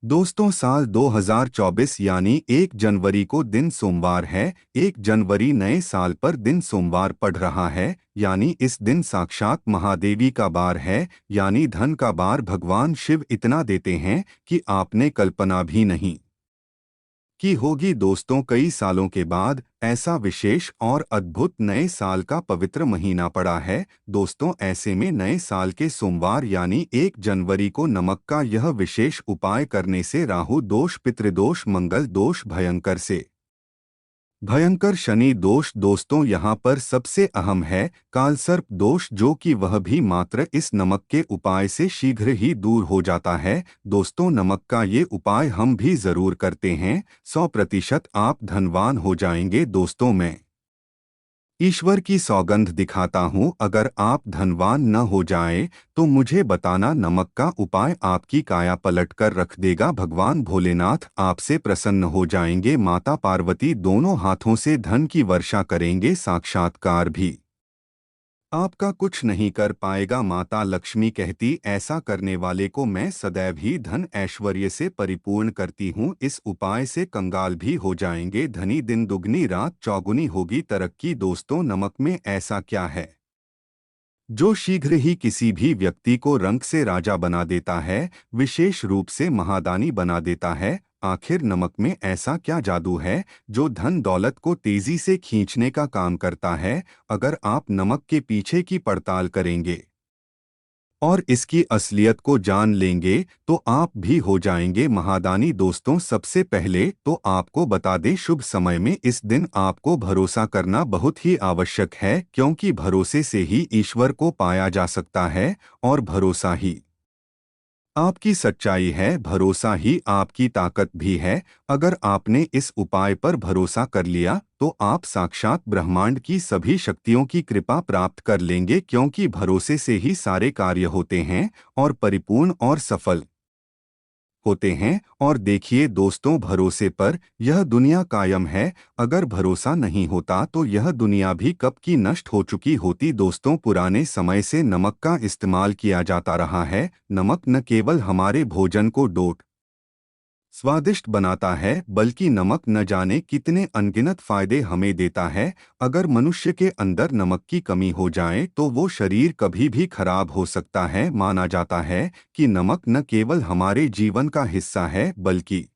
दोस्तों, साल 2024 यानी 1 जनवरी को दिन सोमवार है। 1 जनवरी नए साल पर दिन सोमवार पड़ रहा है, यानी इस दिन साक्षात महादेवी का बार है, यानी धन का बार भगवान शिव इतना देते हैं कि आपने कल्पना भी नहीं की होगी। दोस्तों, कई सालों के बाद ऐसा विशेष और अद्भुत नए साल का पवित्र महीना पड़ा है। दोस्तों, ऐसे में नए साल के सोमवार यानी 1 जनवरी को नमक का यह विशेष उपाय करने से राहु दोष, पितृदोष, मंगल दोष, भयंकर शनि दोष, दोस्तों यहाँ पर सबसे अहम है कालसर्प दोष, जो कि वह भी मात्र इस नमक के उपाय से शीघ्र ही दूर हो जाता है। दोस्तों, नमक का ये उपाय हम भी जरूर करते हैं। 100% आप धनवान हो जाएंगे। दोस्तों, मैं ईश्वर की सौगंध दिखाता हूँ, अगर आप धनवान न हो जाए तो मुझे बताना। नमक का उपाय आपकी काया पलट कर रख देगा। भगवान भोलेनाथ आपसे प्रसन्न हो जाएंगे। माता पार्वती दोनों हाथों से धन की वर्षा करेंगे। साक्षात्कार भी आपका कुछ नहीं कर पाएगा। माता लक्ष्मी कहती, ऐसा करने वाले को मैं सदैव ही धन ऐश्वर्य से परिपूर्ण करती हूँ। इस उपाय से कंगाल भी हो जाएंगे धनी। दिन दुगनी रात चौगुनी होगी तरक्की। दोस्तों, नमक में ऐसा क्या है जो शीघ्र ही किसी भी व्यक्ति को रंक से राजा बना देता है, विशेष रूप से महादानी बना देता है? आखिर नमक में ऐसा क्या जादू है जो धन दौलत को तेजी से खींचने का काम करता है? अगर आप नमक के पीछे की पड़ताल करेंगे और इसकी असलियत को जान लेंगे तो आप भी हो जाएंगे महादानी। दोस्तों, सबसे पहले तो आपको बता दें, शुभ समय में इस दिन आपको भरोसा करना बहुत ही आवश्यक है, क्योंकि भरोसे से ही ईश्वर को पाया जा सकता है और भरोसा ही आपकी सच्चाई है, भरोसा ही आपकी ताकत भी है। अगर आपने इस उपाय पर भरोसा कर लिया तो आप साक्षात ब्रह्मांड की सभी शक्तियों की कृपा प्राप्त कर लेंगे, क्योंकि भरोसे से ही सारे कार्य होते हैं और परिपूर्ण और सफल होते हैं। और देखिए दोस्तों, भरोसे पर यह दुनिया कायम है। अगर भरोसा नहीं होता तो यह दुनिया भी कब की नष्ट हो चुकी होती। दोस्तों, पुराने समय से नमक का इस्तेमाल किया जाता रहा है। नमक न केवल हमारे भोजन को स्वादिष्ट बनाता है, बल्कि नमक न जाने कितने अनगिनत फायदे हमें देता है। अगर मनुष्य के अंदर नमक की कमी हो जाए तो वो शरीर कभी भी खराब हो सकता है। माना जाता है कि नमक न केवल हमारे जीवन का हिस्सा है, बल्कि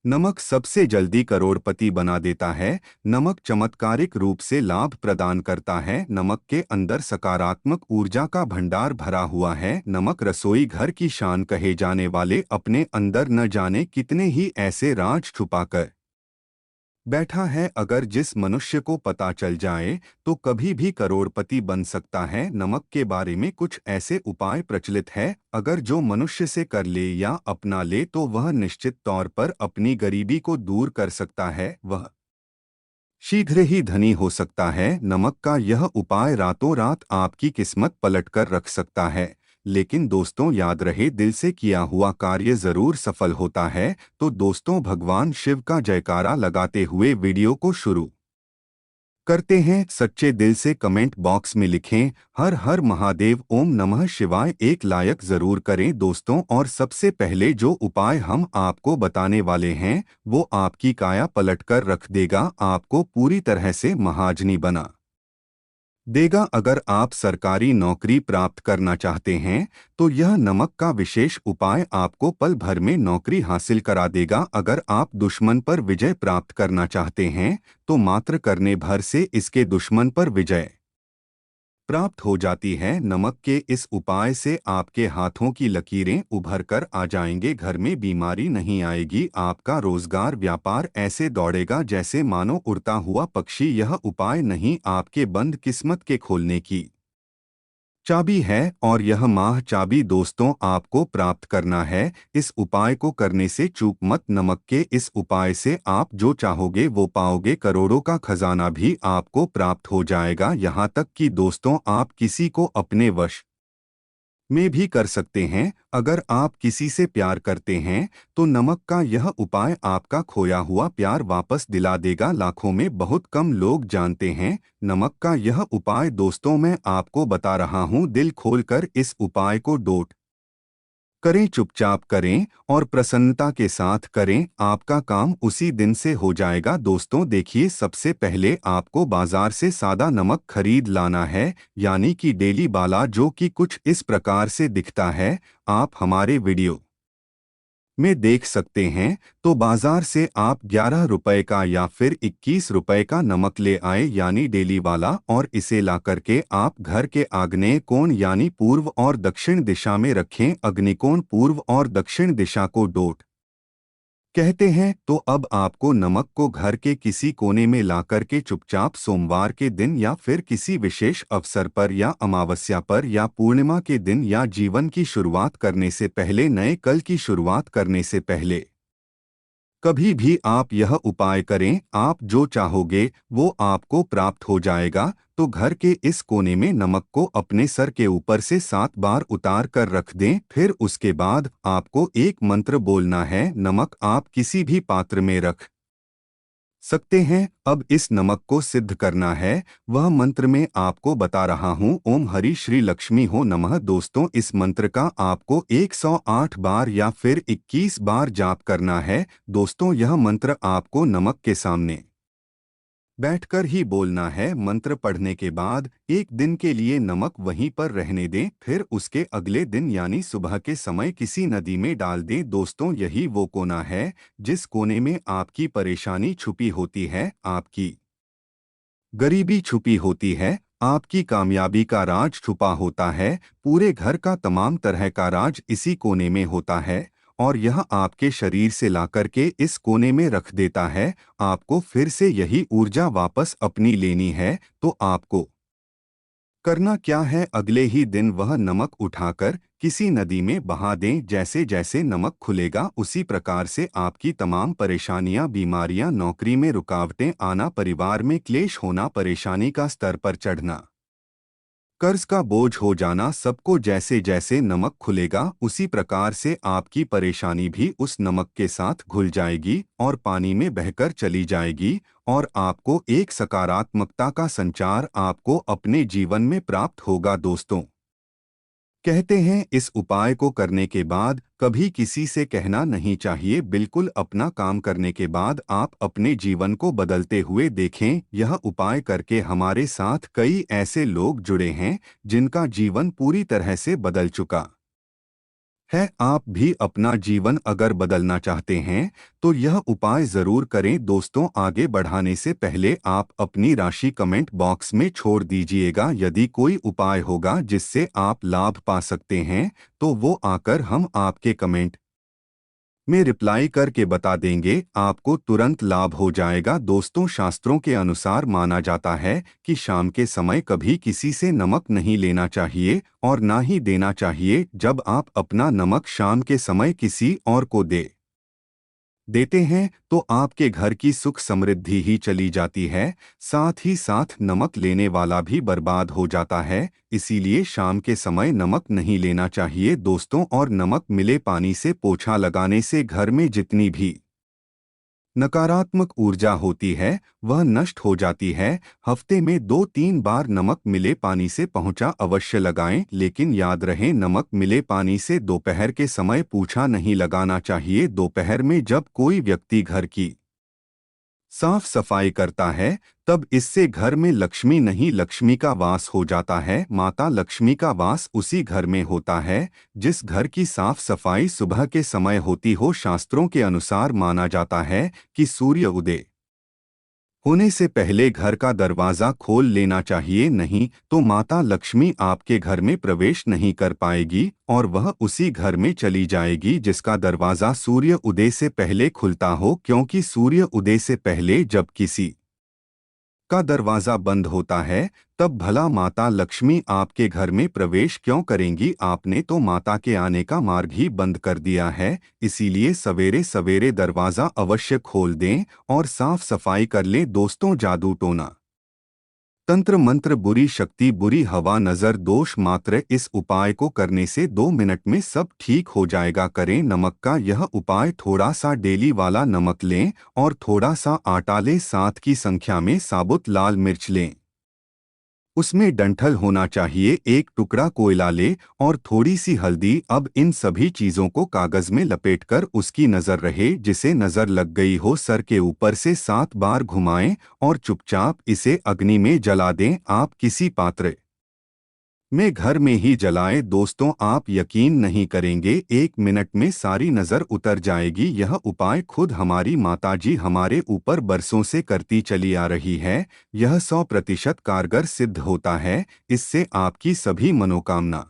नमक सबसे जल्दी करोड़पति बना देता है। नमक चमत्कारिक रूप से लाभ प्रदान करता है। नमक के अंदर सकारात्मक ऊर्जा का भंडार भरा हुआ है। नमक रसोई घर की शान कहे जाने वाले अपने अंदर न जाने कितने ही ऐसे राज छुपाकर बैठा है। अगर जिस मनुष्य को पता चल जाए तो कभी भी करोड़पति बन सकता है। नमक के बारे में कुछ ऐसे उपाय प्रचलित है, अगर जो मनुष्य से कर ले या अपना ले तो वह निश्चित तौर पर अपनी गरीबी को दूर कर सकता है, वह शीघ्र ही धनी हो सकता है। नमक का यह उपाय रातों रात आपकी किस्मत पलट कर रख सकता है। लेकिन दोस्तों, याद रहे, दिल से किया हुआ कार्य जरूर सफल होता है। तो दोस्तों, भगवान शिव का जयकारा लगाते हुए वीडियो को शुरू करते हैं। सच्चे दिल से कमेंट बॉक्स में लिखें, हर हर महादेव, ओम नमः शिवाय। एक लायक जरूर करें दोस्तों। और सबसे पहले जो उपाय हम आपको बताने वाले हैं वो आपकी काया पलटकर रख देगा, आपको पूरी तरह से महाजनी बना देगा। अगर आप सरकारी नौकरी प्राप्त करना चाहते हैं तो यह नमक का विशेष उपाय आपको पल भर में नौकरी हासिल करा देगा। अगर आप दुश्मन पर विजय प्राप्त करना चाहते हैं तो मात्र करने भर से इसके दुश्मन पर विजय प्राप्त हो जाती है। नमक के इस उपाय से आपके हाथों की लकीरें उभर कर आ जाएंगे। घर में बीमारी नहीं आएगी। आपका रोजगार व्यापार ऐसे दौड़ेगा जैसे मानो उड़ता हुआ पक्षी। यह उपाय नहीं, आपके बंद किस्मत के खोलने की चाबी है। और यह माह चाबी दोस्तों आपको प्राप्त करना है। इस उपाय को करने से चूक मत। नमक के इस उपाय से आप जो चाहोगे वो पाओगे। करोड़ों का खजाना भी आपको प्राप्त हो जाएगा। यहाँ तक कि दोस्तों, आप किसी को अपने वश में भी कर सकते हैं। अगर आप किसी से प्यार करते हैं तो नमक का यह उपाय आपका खोया हुआ प्यार वापस दिला देगा। लाखों में बहुत कम लोग जानते हैं नमक का यह उपाय। दोस्तों, मैं आपको बता रहा हूं, दिल खोलकर इस उपाय को डोट करें, चुपचाप करें और प्रसन्नता के साथ करें, आपका काम उसी दिन से हो जाएगा। दोस्तों देखिए, सबसे पहले आपको बाजार से सादा नमक खरीद लाना है, यानी कि डेली वाला, जो कि कुछ इस प्रकार से दिखता है। आप हमारे वीडियो में देख सकते हैं। तो बाजार से आप 11 रुपए का या फिर 21 रुपए का नमक ले आए, यानी डेली वाला, और इसे ला करके आप घर के आग्नेय कोण यानी पूर्व और दक्षिण दिशा में रखें। अग्निकोण पूर्व और दक्षिण दिशा को डोट कहते हैं। तो अब आपको नमक को घर के किसी कोने में ला करके चुपचाप सोमवार के दिन या फिर किसी विशेष अवसर पर या अमावस्या पर या पूर्णिमा के दिन या जीवन की शुरुआत करने से पहले, नए कल की शुरुआत करने से पहले कभी भी आप यह उपाय करें। आप जो चाहोगे वो आपको प्राप्त हो जाएगा। तो घर के इस कोने में नमक को अपने सर के ऊपर से 7 बार उतार कर रख दें। फिर उसके बाद आपको एक मंत्र बोलना है। नमक आप किसी भी पात्र में रख सकते हैं। अब इस नमक को सिद्ध करना है। वह मंत्र मैं आपको बता रहा हूँ। ओम हरि श्री लक्ष्मी हो नमः। दोस्तों, इस मंत्र का आपको 108 बार या फिर 21 बार जाप करना है। दोस्तों, यह मंत्र आपको नमक के सामने बैठकर ही बोलना है। मंत्र पढ़ने के बाद एक दिन के लिए नमक वहीं पर रहने दें। फिर उसके अगले दिन यानी सुबह के समय किसी नदी में डाल दें। दोस्तों, यही वो कोना है जिस कोने में आपकी परेशानी छुपी होती है, आपकी गरीबी छुपी होती है, आपकी कामयाबी का राज छुपा होता है। पूरे घर का तमाम तरह का राज इसी कोने में होता है और यह आपके शरीर से लाकर के इस कोने में रख देता है। आपको फिर से यही ऊर्जा वापस अपनी लेनी है। तो आपको करना क्या है, अगले ही दिन वह नमक उठाकर किसी नदी में बहा दें। जैसे जैसे नमक खुलेगा उसी प्रकार से आपकी तमाम परेशानियां, बीमारियां, नौकरी में रुकावटें आना, परिवार में क्लेश होना, परेशानी का स्तर पर चढ़ना, कर्ज का बोझ हो जाना, सबको जैसे जैसे नमक खुलेगा उसी प्रकार से आपकी परेशानी भी उस नमक के साथ घुल जाएगी और पानी में बहकर चली जाएगी और आपको एक सकारात्मकता का संचार आपको अपने जीवन में प्राप्त होगा। दोस्तों, कहते हैं इस उपाय को करने के बाद कभी किसी से कहना नहीं चाहिए। बिल्कुल अपना काम करने के बाद आप अपने जीवन को बदलते हुए देखें। यह उपाय करके हमारे साथ कई ऐसे लोग जुड़े हैं जिनका जीवन पूरी तरह से बदल चुका है। आप भी अपना जीवन अगर बदलना चाहते हैं तो यह उपाय जरूर करें। दोस्तों, आगे बढ़ाने से पहले आप अपनी राशि कमेंट बॉक्स में छोड़ दीजिएगा। यदि कोई उपाय होगा जिससे आप लाभ पा सकते हैं तो वो आकर हम आपके कमेंट में रिप्लाई करके बता देंगे, आपको तुरंत लाभ हो जाएगा। दोस्तों, शास्त्रों के अनुसार माना जाता है कि शाम के समय कभी किसी से नमक नहीं लेना चाहिए और ना ही देना चाहिए। जब आप अपना नमक शाम के समय किसी और को देते हैं तो आपके घर की सुख समृद्धि ही चली जाती है, साथ ही साथ नमक लेने वाला भी बर्बाद हो जाता है। इसीलिए शाम के समय नमक नहीं लेना चाहिए दोस्तों। और नमक मिले पानी से पोछा लगाने से घर में जितनी भी नकारात्मक ऊर्जा होती है वह नष्ट हो जाती है। हफ्ते में 2-3 बार नमक मिले पानी से पोंछा अवश्य लगाएं, लेकिन याद रहे नमक मिले पानी से दोपहर के समय पोंछा नहीं लगाना चाहिए। दोपहर में जब कोई व्यक्ति घर की साफ सफाई करता है तब इससे घर में लक्ष्मी नहीं, लक्ष्मी का वास हो जाता है। माता लक्ष्मी का वास उसी घर में होता है जिस घर की साफ सफाई सुबह के समय होती हो। शास्त्रों के अनुसार माना जाता है कि सूर्य उदय होने से पहले घर का दरवाजा खोल लेना चाहिए, नहीं तो माता लक्ष्मी आपके घर में प्रवेश नहीं कर पाएगी और वह उसी घर में चली जाएगी जिसका दरवाजा सूर्य उदय से पहले खुलता हो। क्योंकि सूर्य उदय से पहले जब किसी का दरवाजा बंद होता है तब भला माता लक्ष्मी आपके घर में प्रवेश क्यों करेंगी। आपने तो माता के आने का मार्ग ही बंद कर दिया है। इसीलिए सवेरे सवेरे दरवाजा अवश्य खोल दें और साफ सफाई कर लें। दोस्तों, जादू टोना तंत्र मंत्र, बुरी शक्ति, बुरी हवा, नजर, दोष मात्र, इस उपाय को करने से 2 मिनट में सब ठीक हो जाएगा। करें नमक का यह उपाय। थोड़ा सा डेली वाला नमक लें और थोड़ा सा आटा लें, 7 की संख्या में साबुत लाल मिर्च लें। उसमें डंठल होना चाहिए, एक टुकड़ा कोयला ले और थोड़ी सी हल्दी। अब इन सभी चीजों को कागज में लपेटकर उसकी नजर रहे जिसे नजर लग गई हो, सर के ऊपर से 7 बार घुमाएं और चुपचाप इसे अग्नि में जला दें। आप किसी पात्र में घर में ही जलाएं। दोस्तों, आप यकीन नहीं करेंगे, 1 मिनट में सारी नजर उतर जाएगी। यह उपाय खुद हमारी माताजी हमारे ऊपर बरसों से करती चली आ रही है। यह 100% कारगर सिद्ध होता है। इससे आपकी सभी मनोकामना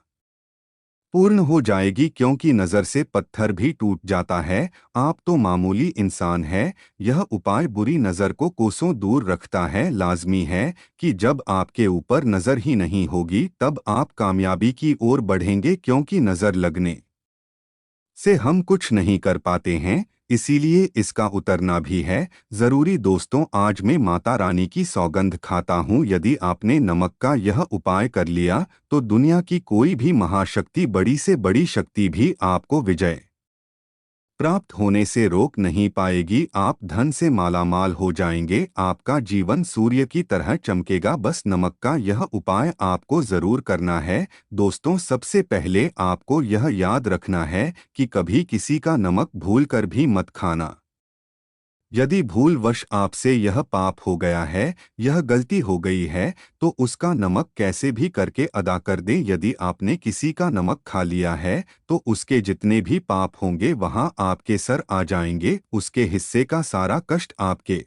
पूर्ण हो जाएगी, क्योंकि नज़र से पत्थर भी टूट जाता है। आप तो मामूली इंसान हैं। यह उपाय बुरी नज़र को कोसों दूर रखता है। लाजमी है कि जब आपके ऊपर नज़र ही नहीं होगी तब आप कामयाबी की ओर बढ़ेंगे, क्योंकि नज़र लगने से हम कुछ नहीं कर पाते हैं, इसीलिए इसका उतरना भी है जरूरी। दोस्तों, आज मैं माता रानी की सौगंध खाता हूँ, यदि आपने नमक का यह उपाय कर लिया तो दुनिया की कोई भी महाशक्ति, बड़ी से बड़ी शक्ति भी आपको विजय प्राप्त होने से रोक नहीं पाएगी। आप धन से मालामाल हो जाएंगे, आपका जीवन सूर्य की तरह चमकेगा। बस नमक का यह उपाय आपको जरूर करना है। दोस्तों, सबसे पहले आपको यह याद रखना है कि कभी किसी का नमक भूलकर भी मत खाना। यदि भूलवश आपसे यह पाप हो गया है, यह गलती हो गई है, तो उसका नमक कैसे भी करके अदा कर दें। यदि आपने किसी का नमक खा लिया है तो उसके जितने भी पाप होंगे वहां आपके सर आ जाएंगे, उसके हिस्से का सारा कष्ट आपके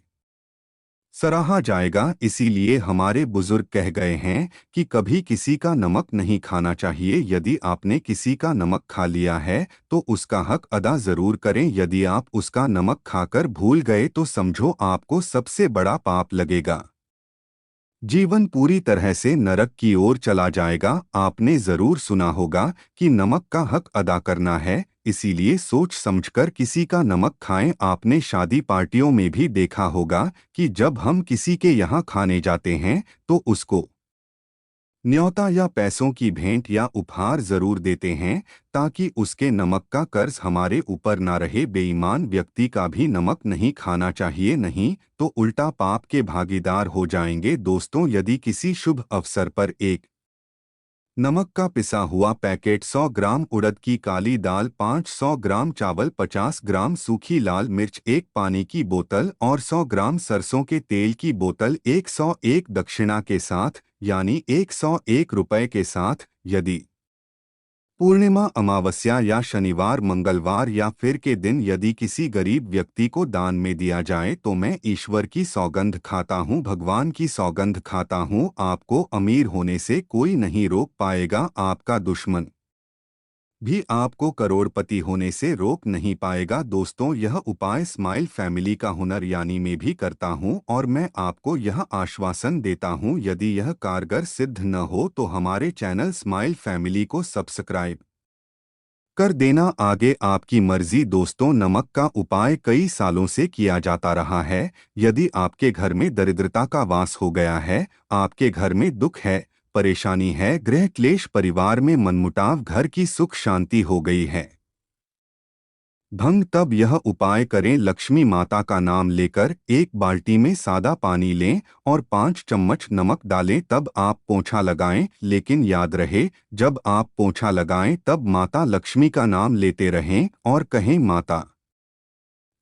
सराहा जाएगा। इसीलिए हमारे बुजुर्ग कह गए हैं कि कभी किसी का नमक नहीं खाना चाहिए। यदि आपने किसी का नमक खा लिया है तो उसका हक अदा जरूर करें। यदि आप उसका नमक खाकर भूल गए तो समझो आपको सबसे बड़ा पाप लगेगा। जीवन पूरी तरह से नरक की ओर चला जाएगा। आपने जरूर सुना होगा कि नमक का हक अदा करना है, इसीलिए सोच समझकर किसी का नमक खाएं। आपने शादी पार्टियों में भी देखा होगा कि जब हम किसी के यहाँ खाने जाते हैं तो उसको न्योता या पैसों की भेंट या उपहार जरूर देते हैं, ताकि उसके नमक का कर्ज हमारे ऊपर ना रहे। बेईमान व्यक्ति का भी नमक नहीं खाना चाहिए, नहीं तो उल्टा पाप के भागीदार हो जाएंगे। दोस्तों, यदि किसी शुभ अवसर पर एक नमक का पिसा हुआ पैकेट, 100 ग्राम उड़द की काली दाल, 500 ग्राम चावल, 50 ग्राम सूखी लाल मिर्च, एक पानी की बोतल और 100 ग्राम सरसों के तेल की बोतल 101 दक्षिणा के साथ, यानी 101 रुपए के साथ, यदि पूर्णिमा, अमावस्या या शनिवार, मंगलवार या फिर के दिन यदि किसी गरीब व्यक्ति को दान में दिया जाए तो मैं ईश्वर की सौगंध खाता हूँ, भगवान की सौगंध खाता हूँ, आपको अमीर होने से कोई नहीं रोक पाएगा। आपका दुश्मन भी आपको करोड़पति होने से रोक नहीं पाएगा। दोस्तों, यह उपाय स्माइल फैमिली का हुनर यानी मैं भी करता हूं और मैं आपको यह आश्वासन देता हूं, यदि यह कारगर सिद्ध न हो तो हमारे चैनल स्माइल फैमिली को सब्सक्राइब कर देना। आगे आपकी मर्जी। दोस्तों, नमक का उपाय कई सालों से किया जाता रहा है। यदि आपके घर में दरिद्रता का वास हो गया है, आपके घर में दुख है, परेशानी है, गृह क्लेश, परिवार में मनमुटाव, घर की सुख शांति हो गई है भंग, तब यह उपाय करें। लक्ष्मी माता का नाम लेकर एक बाल्टी में सादा पानी लें और 5 चम्मच नमक डालें, तब आप पोंछा लगाएं। लेकिन याद रहे, जब आप पोंछा लगाएं तब माता लक्ष्मी का नाम लेते रहें और कहें, माता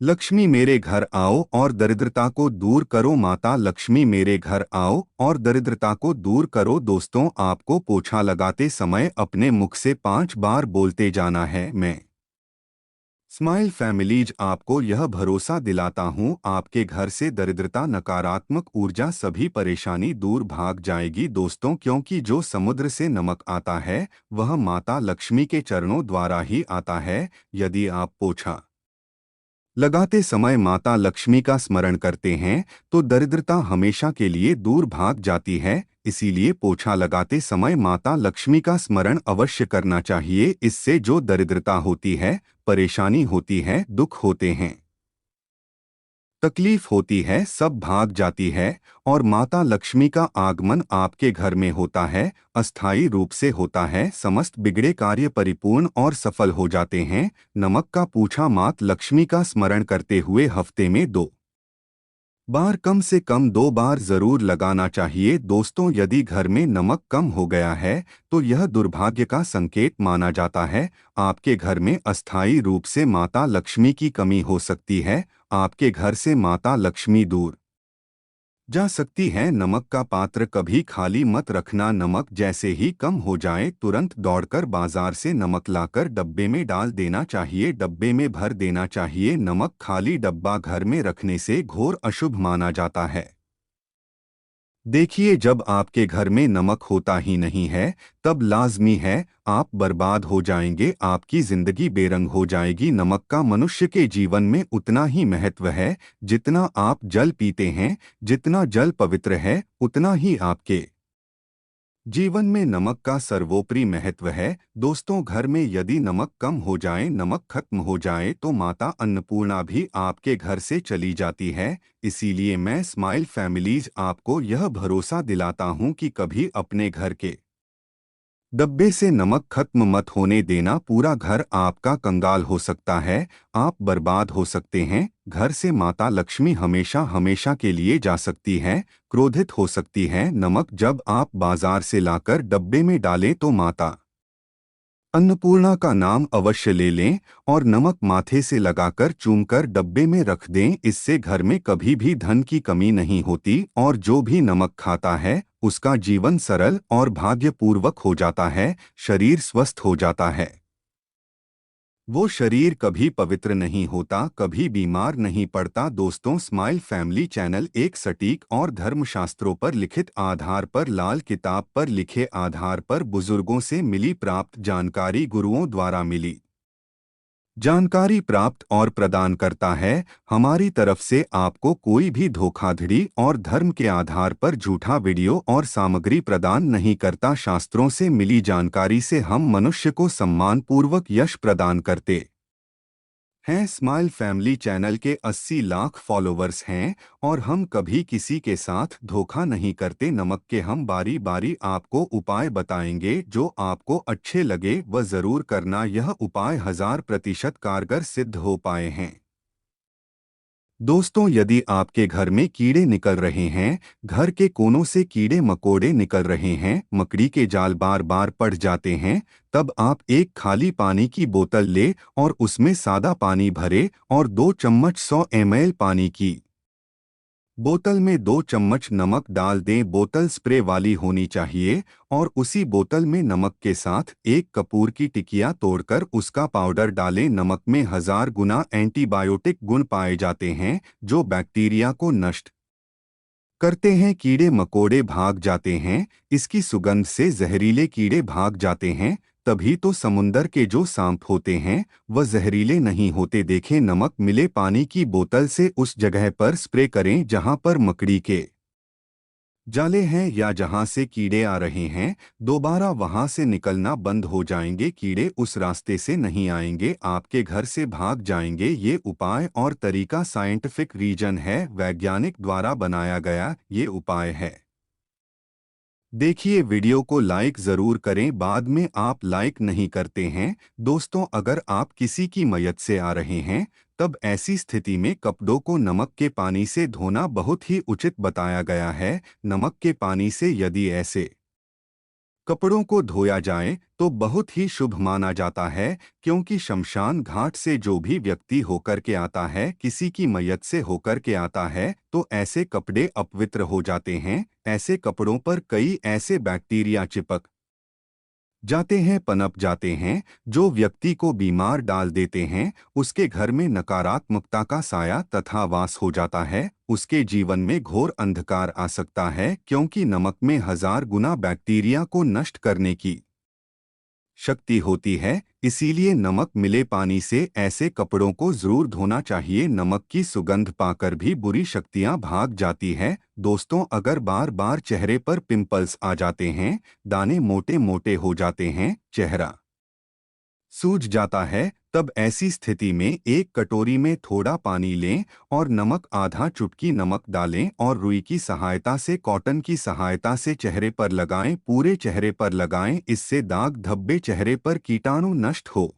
लक्ष्मी मेरे घर आओ और दरिद्रता को दूर करो, माता लक्ष्मी मेरे घर आओ और दरिद्रता को दूर करो। दोस्तों, आपको पोछा लगाते समय अपने मुख से 5 बार बोलते जाना है, मैं स्माइल फैमिलीज आपको यह भरोसा दिलाता हूँ, आपके घर से दरिद्रता, नकारात्मक ऊर्जा, सभी परेशानी दूर भाग जाएगी। दोस्तों, क्योंकि जो समुद्र से नमक आता है वह माता लक्ष्मी के चरणों द्वारा ही आता है। यदि आप पोछा लगाते समय माता लक्ष्मी का स्मरण करते हैं तो दरिद्रता हमेशा के लिए दूर भाग जाती है। इसीलिए पोछा लगाते समय माता लक्ष्मी का स्मरण अवश्य करना चाहिए। इससे जो दरिद्रता होती है, परेशानी होती है, दुख होते हैं, तकलीफ होती है, सब भाग जाती है और माता लक्ष्मी का आगमन आपके घर में होता है, अस्थायी रूप से होता है। समस्त बिगड़े कार्य परिपूर्ण और सफल हो जाते हैं। नमक का पूछा, मात लक्ष्मी का स्मरण करते हुए हफ्ते में 2 बार कम से कम 2 बार जरूर लगाना चाहिए। दोस्तों, यदि घर में नमक कम हो गया है तो यह दुर्भाग्य का संकेत माना जाता है। आपके घर में अस्थायी रूप से माता लक्ष्मी की कमी हो सकती है। आपके घर से माता लक्ष्मी दूर जा सकती है। नमक का पात्र कभी खाली मत रखना। नमक जैसे ही कम हो जाए तुरंत दौड़कर बाजार से नमक लाकर डब्बे में डाल देना चाहिए, डब्बे में भर देना चाहिए। नमक खाली डब्बा घर में रखने से घोर अशुभ माना जाता है। देखिए, जब आपके घर में नमक होता ही नहीं है तब लाजमी है आप बर्बाद हो जाएंगे, आपकी जिंदगी बेरंग हो जाएगी। नमक का मनुष्य के जीवन में उतना ही महत्व है जितना आप जल पीते हैं। जितना जल पवित्र है उतना ही आपके जीवन में नमक का सर्वोपरि महत्व है। दोस्तों, घर में यदि नमक कम हो जाए, नमक खत्म हो जाए तो माता अन्नपूर्णा भी आपके घर से चली जाती है। इसीलिए मैं स्माइल फैमिलीज आपको यह भरोसा दिलाता हूं कि कभी अपने घर के डब्बे से नमक खत्म मत होने देना। पूरा घर आपका कंगाल हो सकता है, आप बर्बाद हो सकते हैं। घर से माता लक्ष्मी हमेशा हमेशा के लिए जा सकती है, क्रोधित हो सकती है। नमक जब आप बाजार से लाकर डब्बे में डालें तो माता अन्नपूर्णा का नाम अवश्य ले लें और नमक माथे से लगाकर चूमकर डब्बे में रख दें। इससे घर में कभी भी धन की कमी नहीं होती और जो भी नमक खाता है उसका जीवन सरल और भाग्यपूर्वक हो जाता है, शरीर स्वस्थ हो जाता है। वो शरीर कभी पवित्र नहीं होता, कभी बीमार नहीं पड़ता। दोस्तों, स्माइल फैमिली चैनल एक सटीक और धर्मशास्त्रों पर लिखित आधार पर, लाल किताब पर लिखे आधार पर, बुजुर्गों से मिली प्राप्त जानकारी, गुरुओं द्वारा मिली जानकारी प्राप्त और प्रदान करता है। हमारी तरफ से आपको कोई भी धोखाधड़ी और धर्म के आधार पर झूठा वीडियो और सामग्री प्रदान नहीं करता। शास्त्रों से मिली जानकारी से हम मनुष्य को सम्मानपूर्वक यश प्रदान करते हैं। स्माइल फैमिली चैनल के 80 लाख फॉलोवर्स हैं और हम कभी किसी के साथ धोखा नहीं करते। नमक के हम बारी बारी आपको उपाय बताएंगे, जो आपको अच्छे लगे वह जरूर करना। यह उपाय 1000% कारगर सिद्ध हो पाए हैं। दोस्तों, यदि आपके घर में कीड़े निकल रहे हैं, घर के कोनों से कीड़े मकोड़े निकल रहे हैं, मकड़ी के जाल बार बार पड़ जाते हैं, तब आप एक खाली पानी की बोतल ले और उसमें सादा पानी भरे और 2 चम्मच 100 ml पानी की बोतल में 2 चम्मच नमक डाल दें। बोतल स्प्रे वाली होनी चाहिए और उसी बोतल में नमक के साथ एक कपूर की टिकिया तोड़कर उसका पाउडर डालें। नमक में 1000 गुना एंटीबायोटिक गुण पाए जाते हैं जो बैक्टीरिया को नष्ट करते हैं, कीड़े मकोड़े भाग जाते हैं। इसकी सुगंध से जहरीले कीड़े भाग जाते हैं। तभी तो समुंदर के जो सांप होते हैं वह जहरीले नहीं होते। देखें, नमक मिले पानी की बोतल से उस जगह पर स्प्रे करें जहां पर मकड़ी के जाले हैं या जहां से कीड़े आ रहे हैं। दोबारा वहां से निकलना बंद हो जाएंगे, कीड़े उस रास्ते से नहीं आएंगे, आपके घर से भाग जाएंगे। ये उपाय और तरीका साइंटिफिक रीजन है, वैज्ञानिक द्वारा बनाया गया ये उपाय है। देखिए, वीडियो को लाइक ज़रूर करें, बाद में आप लाइक नहीं करते हैं। दोस्तों, अगर आप किसी की मयत से आ रहे हैं तब ऐसी स्थिति में कपड़ों को नमक के पानी से धोना बहुत ही उचित बताया गया है। नमक के पानी से यदि ऐसे कपड़ों को धोया जाए तो बहुत ही शुभ माना जाता है, क्योंकि शमशान घाट से जो भी व्यक्ति होकर के आता है, किसी की मयत से होकर के आता है, तो ऐसे कपड़े अपवित्र हो जाते हैं। ऐसे कपड़ों पर कई ऐसे बैक्टीरिया चिपक जाते हैं, पनप जाते हैं, जो व्यक्ति को बीमार डाल देते हैं। उसके घर में नकारात्मकता का साया तथा वास हो जाता है, उसके जीवन में घोर अंधकार आ सकता है, क्योंकि नमक में 1000 गुना बैक्टीरिया को नष्ट करने की शक्ति होती है। इसीलिए नमक मिले पानी से ऐसे कपड़ों को जरूर धोना चाहिए। नमक की सुगंध पाकर भी बुरी शक्तियां भाग जाती है। दोस्तों, अगर बार बार चेहरे पर पिंपल्स आ जाते हैं, दाने मोटे मोटे हो जाते हैं, चेहरा सूज जाता है, तब ऐसी स्थिति में एक कटोरी में थोड़ा पानी लें और नमक आधा चुटकी नमक डालें और रुई की सहायता से, कॉटन की सहायता से चेहरे पर लगाएं, पूरे चेहरे पर लगाएं। इससे दाग धब्बे, चेहरे पर कीटाणु नष्ट हो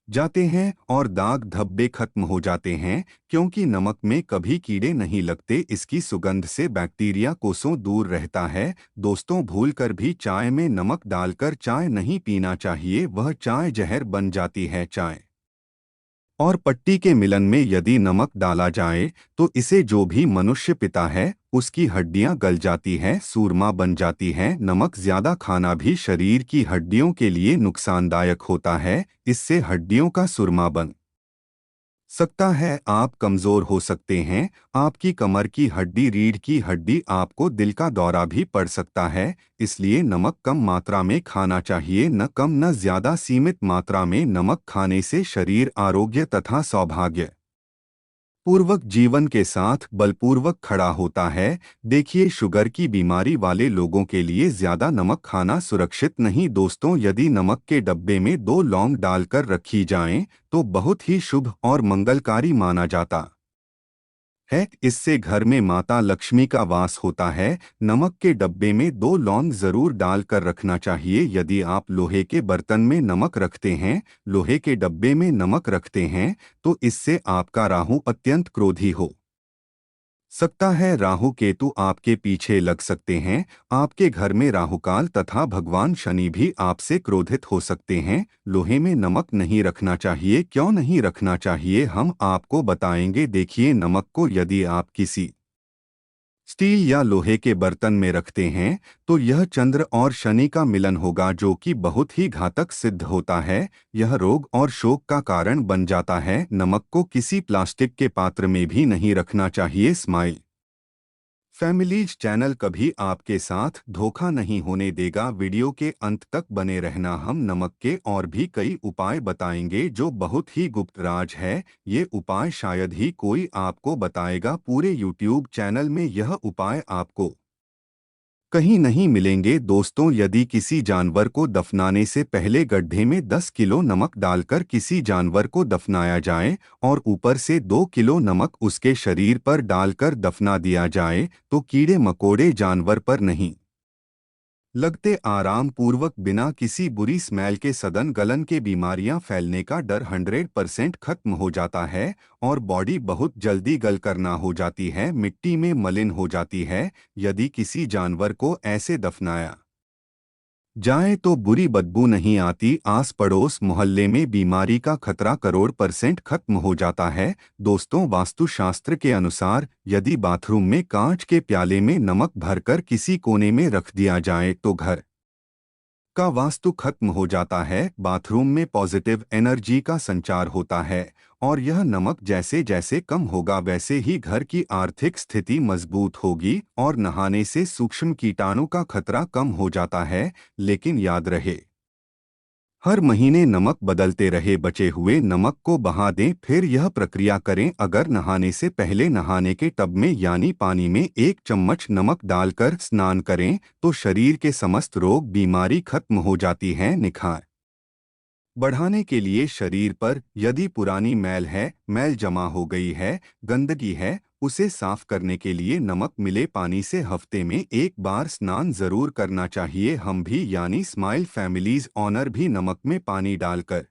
जाते हैं और दाग धब्बे खत्म हो जाते हैं, क्योंकि नमक में कभी कीड़े नहीं लगते। इसकी सुगंध से बैक्टीरिया कोसों दूर रहता है। दोस्तों, भूलकर भी चाय में नमक डालकर चाय नहीं पीना चाहिए, वह चाय जहर बन जाती है। चाय और पट्टी के मिलन में यदि नमक डाला जाए तो इसे जो भी मनुष्य पीता है उसकी हड्डियां गल जाती हैं, सूरमा बन जाती हैं। नमक ज्यादा खाना भी शरीर की हड्डियों के लिए नुकसानदायक होता है। इससे हड्डियों का सुरमा बन सकता है, आप कमजोर हो सकते हैं, आपकी कमर की हड्डी, रीढ़ की हड्डी, आपको दिल का दौरा भी पड़ सकता है। इसलिए नमक कम मात्रा में खाना चाहिए, न कम न ज्यादा। सीमित मात्रा में नमक खाने से शरीर आरोग्य तथा सौभाग्य पूर्वक जीवन के साथ बलपूर्वक खड़ा होता है। देखिए, शुगर की बीमारी वाले लोगों के लिए ज्यादा नमक खाना सुरक्षित नहीं। दोस्तों, यदि नमक के डब्बे में 2 लौंग डालकर रखी जाएं तो बहुत ही शुभ और मंगलकारी माना जाता है। इससे घर में माता लक्ष्मी का वास होता है। नमक के डब्बे में 2 लौंग जरूर डालकर रखना चाहिए। यदि आप लोहे के बर्तन में नमक रखते हैं, लोहे के डब्बे में नमक रखते हैं, तो इससे आपका राहु अत्यंत क्रोधी हो सकता है। राहु केतु आपके पीछे लग सकते हैं। आपके घर में राहुकाल तथा भगवान शनि भी आपसे क्रोधित हो सकते हैं। लोहे में नमक नहीं रखना चाहिए। क्यों नहीं रखना चाहिए, हम आपको बताएंगे। देखिए, नमक को यदि आप किसी स्टील या लोहे के बर्तन में रखते हैं तो यह चंद्र और शनि का मिलन होगा, जो कि बहुत ही घातक सिद्ध होता है। यह रोग और शोक का कारण बन जाता है। नमक को किसी प्लास्टिक के पात्र में भी नहीं रखना चाहिए। स्माइल फैमिलीज चैनल कभी आपके साथ धोखा नहीं होने देगा। वीडियो के अंत तक बने रहना। हम नमक के और भी कई उपाय बताएंगे जो बहुत ही गुप्त राज है। ये उपाय शायद ही कोई आपको बताएगा। पूरे यूट्यूब चैनल में यह उपाय आपको कहीं नहीं मिलेंगे। दोस्तों, यदि किसी जानवर को दफनाने से पहले गड्ढे में 10 किलो नमक डालकर किसी जानवर को दफनाया जाए और ऊपर से 2 किलो नमक उसके शरीर पर डालकर दफना दिया जाए तो कीड़े मकोड़े जानवर पर नहीं लगते। आराम पूर्वक बिना किसी बुरी स्मेल के सदन गलन के बीमारियां फैलने का डर 100% खत्म हो जाता है और बॉडी बहुत जल्दी गल करना हो जाती है, मिट्टी में मलिन हो जाती है। यदि किसी जानवर को ऐसे दफनाया जाए तो बुरी बदबू नहीं आती। आस पड़ोस मोहल्ले में बीमारी का खतरा करोड़% खत्म हो जाता है। दोस्तों, वास्तुशास्त्र के अनुसार यदि बाथरूम में कांच के प्याले में नमक भरकर किसी कोने में रख दिया जाए तो घर का वास्तु खत्म हो जाता है। बाथरूम में पॉजिटिव एनर्जी का संचार होता है और यह नमक जैसे जैसे कम होगा वैसे ही घर की आर्थिक स्थिति मजबूत होगी और नहाने से सूक्ष्म कीटाणु का खतरा कम हो जाता है। लेकिन याद रहे, हर महीने नमक बदलते रहे। बचे हुए नमक को बहा दें, फिर यह प्रक्रिया करें। अगर नहाने से पहले नहाने के टब में यानी पानी में 1 चम्मच नमक डालकर स्नान करें तो शरीर के समस्त रोग बीमारी खत्म हो जाती है। निखार बढ़ाने के लिए शरीर पर यदि पुरानी मैल है, मैल जमा हो गई है, गंदगी है, उसे साफ करने के लिए नमक मिले पानी से हफ्ते में 1 बार स्नान जरूर करना चाहिए। हम भी यानी स्माइल फैमिलीज ऑनर भी नमक में पानी डालकर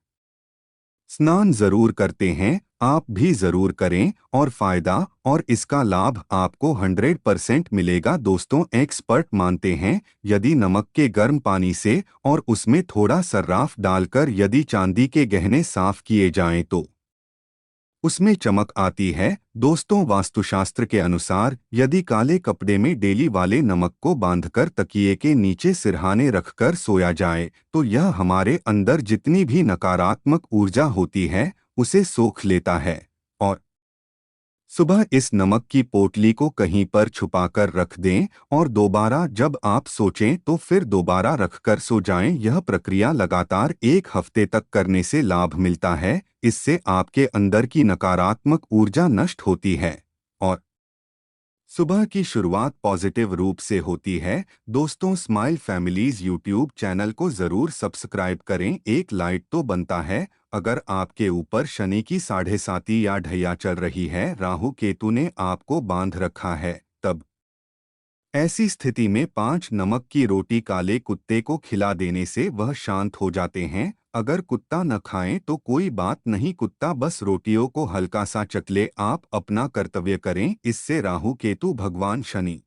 स्नान जरूर करते हैं। आप भी जरूर करें और फायदा और इसका लाभ आपको 100% मिलेगा। दोस्तों, एक्सपर्ट मानते हैं यदि नमक के गर्म पानी से और उसमें थोड़ा सर्राफ डालकर यदि चांदी के गहने साफ किए जाएं तो उसमें चमक आती है। दोस्तों, वास्तुशास्त्र के अनुसार यदि काले कपड़े में डेली वाले नमक को बांधकर तकिए के नीचे सिरहाने रखकर सोया जाए तो यह हमारे अंदर जितनी भी नकारात्मक ऊर्जा होती है उसे सोख लेता है और सुबह इस नमक की पोटली को कहीं पर छुपाकर रख दें और दोबारा जब आप सोचें तो फिर दोबारा रखकर सो जाएं। यह प्रक्रिया लगातार 1 हफ्ते तक करने से लाभ मिलता है। इससे आपके अंदर की नकारात्मक ऊर्जा नष्ट होती है और सुबह की शुरुआत पॉजिटिव रूप से होती है। दोस्तों, स्माइल फैमिलीज यूट्यूब चैनल को जरूर सब्सक्राइब करें। एक लाइक तो बनता है। अगर आपके ऊपर शनि की 7.5 या ढैया चल रही है, राहु केतु ने आपको बांध रखा है, तब ऐसी स्थिति में 5 नमक की रोटी काले कुत्ते को खिला देने से वह शांत हो जाते हैं। अगर कुत्ता न खाएं तो कोई बात नहीं, कुत्ता बस रोटियों को हल्का सा चखले, आप अपना कर्तव्य करें। इससे राहु केतु भगवान शनि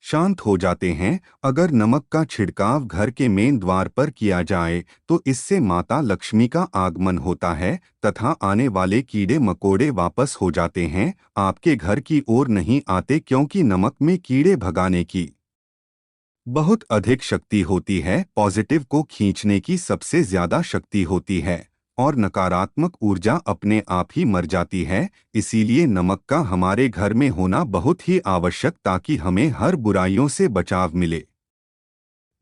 शांत हो जाते हैं। अगर नमक का छिड़काव घर के मेन द्वार पर किया जाए तो इससे माता लक्ष्मी का आगमन होता है तथा आने वाले कीड़े मकोड़े वापस हो जाते हैं, आपके घर की ओर नहीं आते, क्योंकि नमक में कीड़े भगाने की बहुत अधिक शक्ति होती है, पॉजिटिव को खींचने की सबसे ज्यादा शक्ति होती है और नकारात्मक ऊर्जा अपने आप ही मर जाती है। इसीलिए नमक का हमारे घर में होना बहुत ही आवश्यक, ताकि हमें हर बुराइयों से बचाव मिले।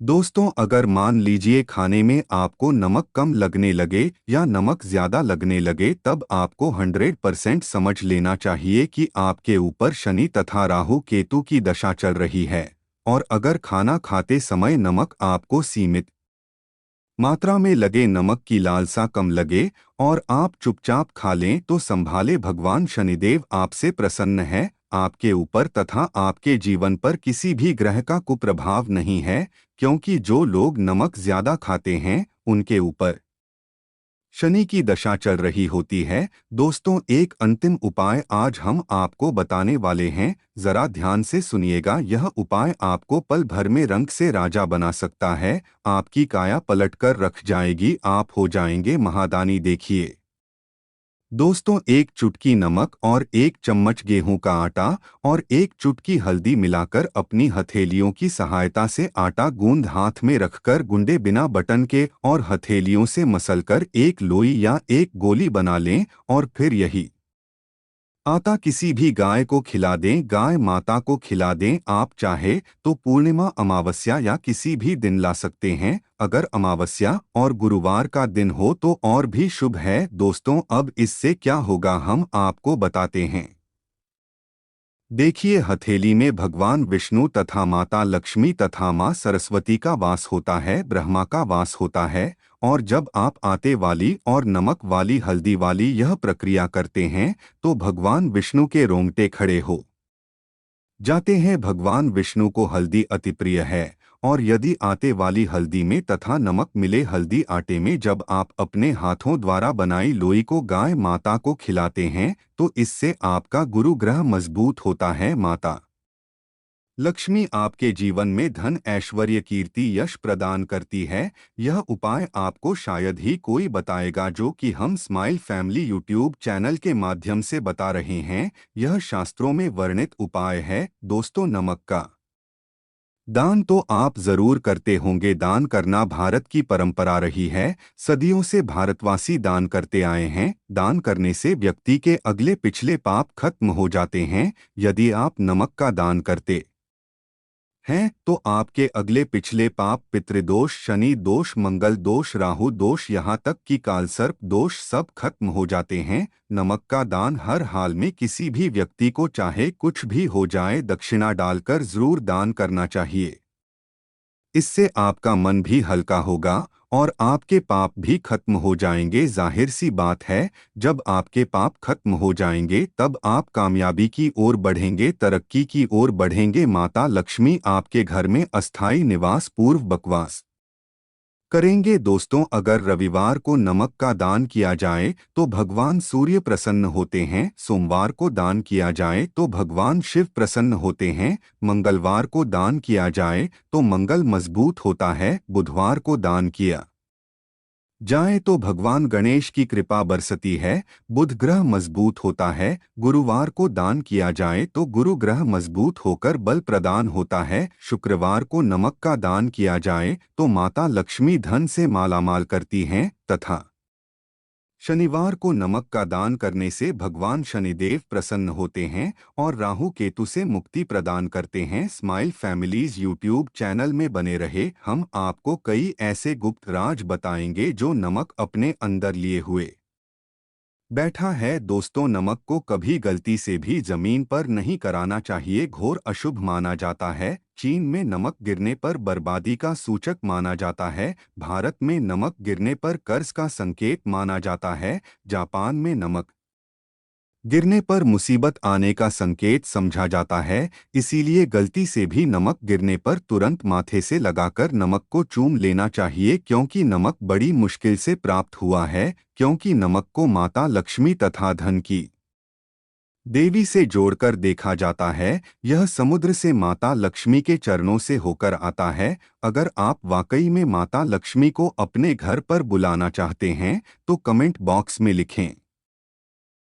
दोस्तों, अगर मान लीजिए खाने में आपको नमक कम लगने लगे या नमक ज्यादा लगने लगे, तब आपको 100% समझ लेना चाहिए कि आपके ऊपर शनि तथा राहु केतु की दशा चल रही है। और अगर खाना खाते समय नमक आपको सीमित मात्रा में लगे, नमक की लालसा कम लगे और आप चुपचाप खा लें, तो संभाले, भगवान शनिदेव आपसे प्रसन्न है। आपके ऊपर तथा आपके जीवन पर किसी भी ग्रह का कुप्रभाव नहीं है, क्योंकि जो लोग नमक ज्यादा खाते हैं उनके ऊपर शनि की दशा चल रही होती है। दोस्तों, एक अंतिम उपाय आज हम आपको बताने वाले हैं, जरा ध्यान से सुनिएगा। यह उपाय आपको पल भर में रंग से राजा बना सकता है, आपकी काया पलटकर रख जाएगी, आप हो जाएंगे महादानी। देखिए दोस्तों, एक चुटकी नमक और एक चम्मच गेहूं का आटा और एक चुटकी हल्दी मिलाकर अपनी हथेलियों की सहायता से आटा गूंद हाथ में रखकर गुंडे बिना बटन के और हथेलियों से मसलकर एक लोई या एक गोली बना लें और फिर यही आटा किसी भी गाय को खिला दें, गाय माता को खिला दें। आप चाहे तो पूर्णिमा, अमावस्या या किसी भी दिन ला सकते हैं। अगर अमावस्या और गुरुवार का दिन हो तो और भी शुभ है। दोस्तों, अब इससे क्या होगा हम आपको बताते हैं। देखिए, हथेली में भगवान विष्णु तथा माता लक्ष्मी तथा माँ सरस्वती का वास होता है, ब्रह्मा का वास होता है। और जब आप आटे वाली और नमक वाली हल्दी वाली यह प्रक्रिया करते हैं तो भगवान विष्णु के रोंगटे खड़े हो जाते हैं। भगवान विष्णु को हल्दी अति प्रिय है और यदि आटे वाली हल्दी में तथा नमक मिले हल्दी आटे में जब आप अपने हाथों द्वारा बनाई लोई को गाय माता को खिलाते हैं तो इससे आपका गुरु ग्रह मजबूत होता है। माता लक्ष्मी आपके जीवन में धन, ऐश्वर्य, कीर्ति, यश प्रदान करती है। यह उपाय आपको शायद ही कोई बताएगा, जो कि हम स्माइल फैमिली यूट्यूब चैनल के माध्यम से बता रहे हैं। यह शास्त्रों में वर्णित उपाय है। दोस्तों, नमक का दान तो आप जरूर करते होंगे। दान करना भारत की परंपरा रही है, सदियों से भारतवासी दान करते आए हैं। दान करने से व्यक्ति के अगले पिछले पाप खत्म हो जाते हैं। यदि आप नमक का दान करते हैं तो आपके अगले पिछले पाप, पितृदोष, शनि दोष, मंगल दोष, राहु दोष, यहाँ तक कि कालसर्प दोष सब खत्म हो जाते हैं। नमक का दान हर हाल में किसी भी व्यक्ति को, चाहे कुछ भी हो जाए, दक्षिणा डालकर जरूर दान करना चाहिए। इससे आपका मन भी हल्का होगा और आपके पाप भी खत्म हो जाएंगे। जाहिर सी बात है, जब आपके पाप खत्म हो जाएंगे तब आप कामयाबी की ओर बढ़ेंगे, तरक्की की ओर बढ़ेंगे। माता लक्ष्मी आपके घर में अस्थायी निवास पूर्व बकवास करेंगे। दोस्तों, अगर रविवार को नमक का दान किया जाए तो भगवान सूर्य प्रसन्न होते हैं, सोमवार को दान किया जाए तो भगवान शिव प्रसन्न होते हैं, मंगलवार को दान किया जाए तो मंगल मजबूत होता है, बुधवार को दान किया जाए तो भगवान गणेश की कृपा बरसती है, बुध ग्रह मजबूत होता है, गुरुवार को दान किया जाए तो गुरु ग्रह मजबूत होकर बल प्रदान होता है, शुक्रवार को नमक का दान किया जाए तो माता लक्ष्मी धन से मालामाल करती हैं, तथा शनिवार को नमक का दान करने से भगवान शनिदेव प्रसन्न होते हैं और राहु केतु से मुक्ति प्रदान करते हैं। स्माइल फैमिलीज यूट्यूब चैनल में बने रहे, हम आपको कई ऐसे गुप्त राज बताएंगे जो नमक अपने अंदर लिए हुए बैठा है। दोस्तों, नमक को कभी गलती से भी जमीन पर नहीं कराना चाहिए, घोर अशुभ माना जाता है। चीन में नमक गिरने पर बर्बादी का सूचक माना जाता है, भारत में नमक गिरने पर कर्ज का संकेत माना जाता है, जापान में नमक गिरने पर मुसीबत आने का संकेत समझा जाता है, इसीलिए गलती से भी नमक गिरने पर तुरंत माथे से लगाकर नमक को चूम लेना चाहिए, क्योंकि नमक बड़ी मुश्किल से प्राप्त हुआ है, क्योंकि नमक को माता लक्ष्मी तथा धन की देवी से जोड़कर देखा जाता है। यह समुद्र से माता लक्ष्मी के चरणों से होकर आता है। अगर आप वाकई में माता लक्ष्मी को अपने घर पर बुलाना चाहते हैं तो कमेंट बॉक्स में लिखें।